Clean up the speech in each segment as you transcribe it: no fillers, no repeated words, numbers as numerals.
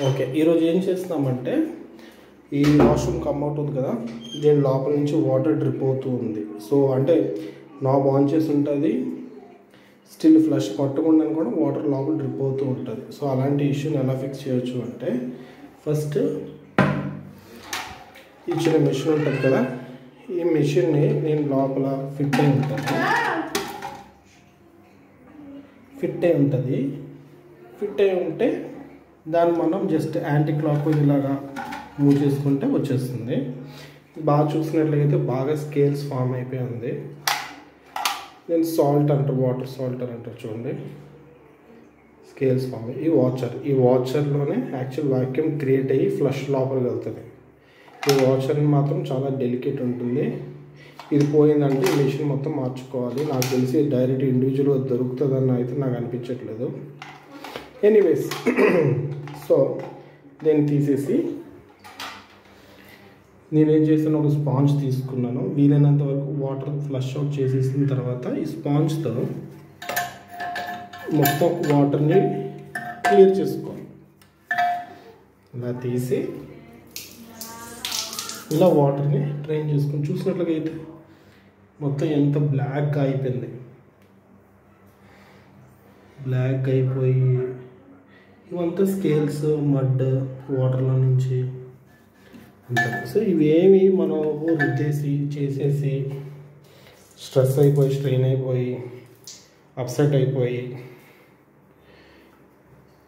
Okay, ఈరోజు ఏం చేస్తున్నామంటే ఈ వాష్రూమ్ కమ్అట్ ఉంది కదా, దీని లోపల నుంచి వాటర్ డ్రిప్ అవుతూ ఉంది. సో అంటే నాబ్ ఆన్ చేసి ఉంటుంది, స్టిల్ ఫ్లష్ కొట్టకుండా కూడా వాటర్ లోపల డ్రిప్ అవుతూ ఉంటుంది. సో అలాంటి ఇష్యూని ఎలా ఫిక్స్ చేయొచ్చు అంటే, ఫస్ట్ ఇచ్చిన మెషిన్ ఉంటుంది కదా, ఈ మెషిన్ని నేను లోపల ఫిట్ అయి ఉంటే దాన్ని మనం జస్ట్ యాంటీ క్లాక్ వైజ్ ఇలాగా మూవ్ చేసుకుంటే వచ్చేస్తుంది. బాగా చూసినట్లయితే బాగా స్కేల్స్ ఫామ్ అయిపోయి ఉంది. నేను సాల్ట్ అంటారు, వాటర్ సాల్ట్ అంటారు చూడండి, స్కేల్స్ ఫామ్ ఈ వాచర్లోనే యాక్చువల్ వాక్యూమ్ క్రియేట్ అయ్యి ఫ్లష్ లోపలికి వెళ్తుంది. ఈ వాచర్ని మాత్రం చాలా డెలికేట్ ఉంటుంది. ఇది పోయిందంటే ఈ మెషిన్ మొత్తం మార్చుకోవాలి. నాకు తెలిసి డైరెక్ట్ ఇండివిజువల్గా దొరుకుతుందని అయితే నాకు అనిపించట్లేదు. ఎనీవేస్, సో దీన్ని తీసేసి నేనేం చేస్తాను, ఒక స్పాంజ్ తీసుకున్నాను. వీలైనంత వరకు వాటర్ ఫ్లష్ అవుట్ చేసేసిన తర్వాత ఈ స్పాంజ్తో మొత్తం వాటర్ని క్లియర్ చేసుకోవాలి. ఇలా తీసి ఇలా వాటర్ని డ్రైన్ చేసుకొని చూసినట్లయితే మొత్తం ఎంత బ్లాక్గా అయిపోయింది. బ్లాక్ అయిపోయి ఇవంతా స్కేల్స్ మడ్ వాటర్లో నుంచి ఉంటాయి. సో ఇవేమి మనం రుద్దేసి చేసేసి స్ట్రెస్ అయిపోయి స్ట్రెయిన్ అయిపోయి అప్సెట్ అయిపోయి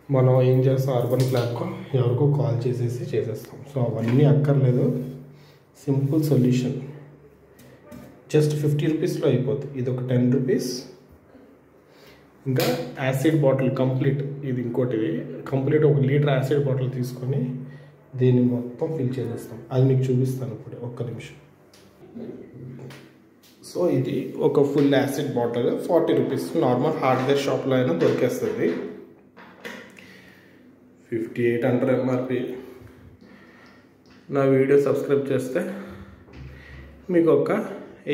మనం ఏం చేస్తాం, అర్బన్ క్లాబ్కో ఎవరికో కాల్ చేసేసి చేసేస్తాం. సో అవన్నీ అక్కర్లేదు. సింపుల్ సొల్యూషన్, జస్ట్ 50 రూపీస్లో అయిపోతుంది. ఇది ఒక 10 రూపీస్. ఇంకా యాసిడ్ బాటిల్ కంప్లీట్, ఇది ఇంకోటి కంప్లీట్ 1 లీటర్ యాసిడ్ బాటిల్ తీసుకొని దీన్ని మొత్తం ఫిల్ చేసేస్తాం. అది మీకు చూపిస్తాను ఇప్పుడు, ఒక్క నిమిషం. సో ఇది ఒక full acid bottle 40 rupees. Normal hardware షాప్లో అయినా దొరికేస్తుంది. 58 అంటారు ఎంఆర్పి. నా వీడియో సబ్స్క్రైబ్ చేస్తే మీకు ఒక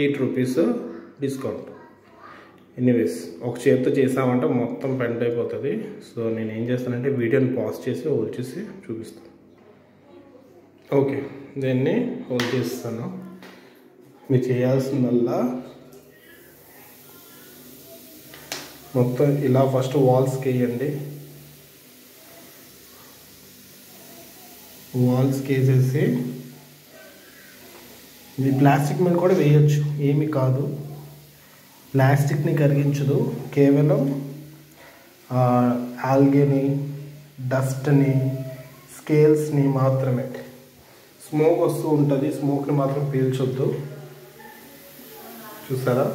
8 రూపీస్ డిస్కౌంట్. ఎనీవేస్, ఒక చేతితో చేసామంటే మొత్తం పెంట్ అయిపోతుంది. సో నేను ఏం చేస్తానంటే వీడియోని పాజ్ చేసి హోల్డ్ చేసి చూపిస్తాను. ఓకే, దీన్ని హోల్డ్ చేస్తాను. మీరు చేయాల్సిందల్లా మొత్తం ఇలా ఫస్ట్ వాల్స్కి వేయండి. వాల్స్కి వేసేసి ఇది ప్లాస్టిక్ మీద కూడా వేయచ్చు, ఏమి కాదు. ప్లాస్టిక్ని కరిగించదు, కేవలం ఆల్గేని, డస్ట్ని, స్కేల్స్ని మాత్రమే. స్మోక్ వస్తూ ఉంటుంది, స్మోక్ని మాత్రం పీల్చొద్దు. చూసారా,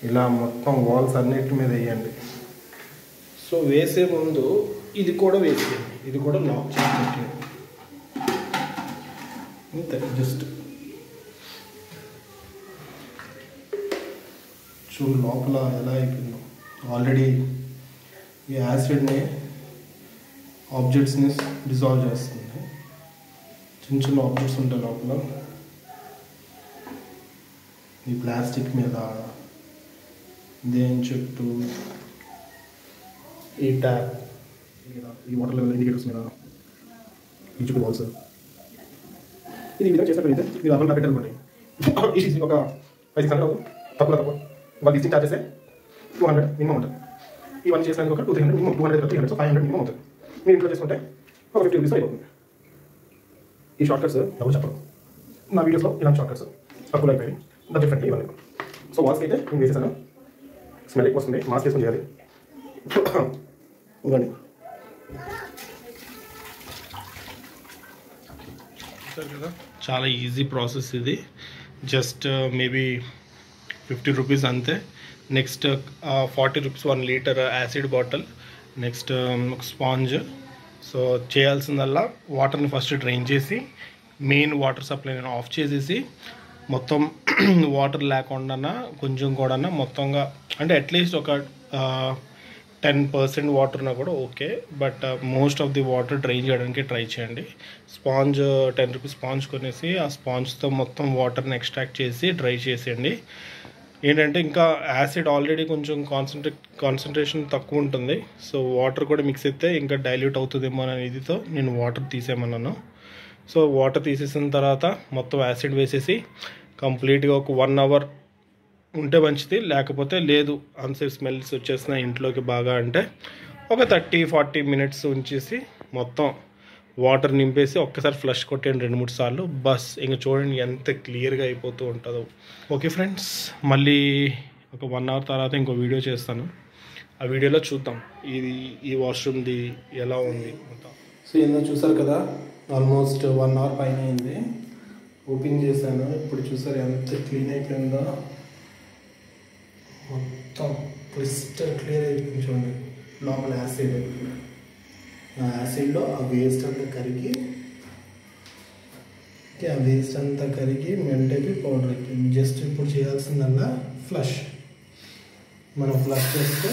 ఇలా మొత్తం వాల్స్ అన్నిటి మీద వేయండి. సో వేసే ముందు ఇది కూడా వేసేయండి, ఇది కూడా లాక్ చేసి పెట్టండి. అంతే, జస్ట్ చూడు లోపల ఎలా అయిపోయిందో. ఆల్రెడీ ఈ యాసిడ్ని ఆబ్జెక్ట్స్ని డిజాల్వ్ చేస్తుంది. చిన్న చిన్న ఆబ్జెక్ట్స్ ఉంటాయి లోపల. ఈ ప్లాస్టిక్ మీద, దేని చుట్టూ, ఈ ట్యాప్ మీద, ఈ వాటర్ లెవెల్ ఇండికేటర్స్ మీద, ఈ చుట్టూ వాల్స్. ఇది విధంగా చేసినట్లయితే మీరు అర్థం పెట్టాలనుకోండి. ఇది ఒక 5-6 గంటలు తక్కువ వాళ్ళు ఇచ్చిన ఛార్జెస్ 200 మినిమం ఉంటుంది. ఇవన్నీ చేసినందుకు ఒక 200-300 మినిమం, 200-300, సో 500 మినిమం అవుతుంది. మీరు ఇంట్లో చేసుకుంటే ఒక 50 రూపీస్ అయిపోతుంది. ఈ షార్ట్ కట్స్ ఎవరు చెప్పరు. నా వీడియోస్లో ఇలాంటి షార్ట్ కట్స్ తక్కువ అయిపోయి డిఫరెంట్లీ ఇవన్నీ. సో వాల్స్కి అయితే నేను వేసేసాను. స్మెల్ ఎక్కువ వస్తుంది, మాస్క్ వేసుకొని చేయాలి. ఇవ్వండి. కదా, చాలా ఈజీ ప్రాసెస్ ఇది. జస్ట్ మేబీ 50 రూపీస్ అంతే. Next 40 rupees 1 litre acid bottle. Next ఒక స్పాంజ్. సో చేయాల్సిందల్లా వాటర్ని ఫస్ట్ డ్రైన్ చేసి మెయిన్ వాటర్ సప్లైని ఆఫ్ చేసేసి మొత్తం వాటర్ లేకుండా కొంచెం కూడా మొత్తంగా, అంటే అట్లీస్ట్ ఒక 10% వాటర్ ఉన్నా కూడా okay, but most of the water drain చేయడానికి ట్రై చేయండి. స్పాంజ్ 10 రూపీస్ స్పాంజ్ కొనేసి ఆ స్పాంజ్తో మొత్తం వాటర్ని ఎక్స్ట్రాక్ట్ చేసి డ్రై చేసేయండి. ఏంటంటే ఇంకా యాసిడ్ ఆల్రెడీ కొంచెం కాన్సన్ట్రేషన్ తక్కువ ఉంటుంది. సో వాటర్ కూడా మిక్స్ అయితే ఇంకా డైల్యూట్ అవుతుందేమో అనే ఇదితో నేను వాటర్ తీసేయమన్నాను. సో వాటర్ తీసేసిన తర్వాత మొత్తం యాసిడ్ వేసేసి కంప్లీట్గా ఒక 1 అవర్ ఉంటే మంచిది. లేకపోతే లేదు అన్సేఫ్ స్మెల్స్ వచ్చేసిన ఇంట్లోకి బాగా అంటే ఒక 30-40 మినిట్స్ ఉంచేసి మొత్తం వాటర్ నింపేసి ఒక్కసారి ఫ్లష్ కొట్టండి 2-3 సార్లు. బస్ ఇంక చూడండి ఎంత క్లియర్గా అయిపోతూ ఉంటుందో. ఓకే ఫ్రెండ్స్, మళ్ళీ ఒక 1 అవర్ తర్వాత ఇంకో వీడియో చేస్తాను. ఆ వీడియోలో చూద్దాం ఈ వాష్రూమ్ది ఎలా ఉంది మొత్తం. సో ఏందో చూసారు కదా, ఆల్మోస్ట్ 1 అవర్ పైన అయింది. ఓపెన్ చేశాను, ఇప్పుడు చూసారు ఎంత క్లీన్ అయిపోయిందో. మొత్తం క్రిస్టల్ క్లియర్ అయిపోయింది. చూడండి లోపల యాసిడ్, ఆ యాసిడ్లో ఆ వేస్ట్ అంతా కరిగి మెంట్ అయిపోయి పౌడర్ అయిపోయింది. జస్ట్ ఇప్పుడు చేయాల్సిందల్లా ఫ్లష్. మనం ఫ్లష్ చేస్తే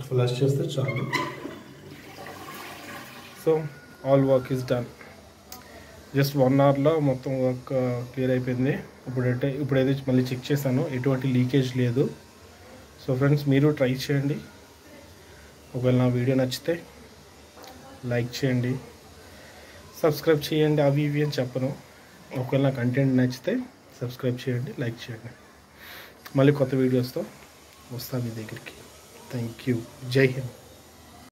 ఫ్లష్ చేస్తే చాలు. So all work is done. Just 1 అవర్లో మొత్తం వర్క్ క్లియర్ అయిపోయింది. ఇప్పుడైతే మళ్ళీ చెక్ చేశాను, ఎటువంటి లీకేజ్ లేదు. సో ఫ్రెండ్స్, మీరు ట్రై చేయండి. ఒకవేళ నా వీడియో నచ్చితే లైక్ చేయండి, సబ్స్క్రైబ్ చేయండి. అవి ఇవి అని చెప్పను. ఒకవేళ నా కంటెంట్ నచ్చితే సబ్స్క్రైబ్ చేయండి, లైక్ చేయండి. మళ్ళీ కొత్త వీడియోస్తో వస్తాను మీ దగ్గరికి. Thank you. జై హింద్.